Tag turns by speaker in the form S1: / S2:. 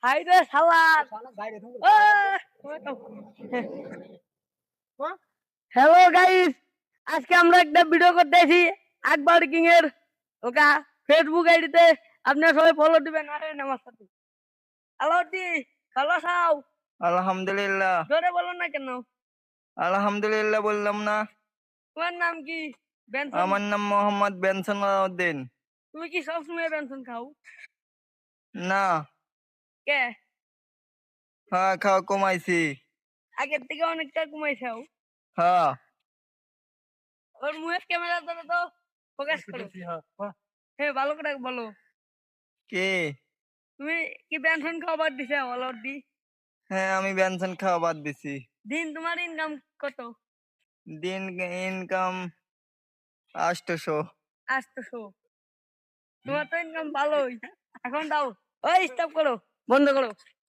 S1: High রে শালা hello guys, আজকে আমরা একটা ভিডিও করতেছি আকবর কিং এর ওকা ফেসবুক আইডিতে। আপনারা সবাই ফলো দিবেন। আরে আমার সাথে হ্যালো দি, ভালো আছো?
S2: আলহামদুলিল্লাহ।
S1: জোরে বলো না কেন?
S2: আলহামদুলিল্লাহ বললাম না?
S1: তোমার নাম কি? বেনসন?
S2: আমার নাম মোহাম্মদ বেনসন আলাউদ্দিন।
S1: তুমি কি সবসময় বেনসন খাও?
S2: না,
S1: কে?
S2: হ্যাঁ খাওয়া কমাইছি।
S1: আগের থেকে অনেকটা কমাইছাও।
S2: হ্যাঁ
S1: ওর মুখের ক্যামেরা ধরে তো ফোকাস করো। হ্যাঁ, ভালো করে বলো।
S2: কে?
S1: তুমি কি বেনসন খাওয়া বাদ দিছে অলরেডি?
S2: হ্যাঁ আমি বেনসন খাওয়া বাদ দিছি।
S1: দিন তোমার ইনকাম কত?
S2: দিন ইনকাম 800।
S1: 800। তোমার তো ইনকাম ভালোই। এখন দাও। ওই স্টপ করো, বন্ধ করো।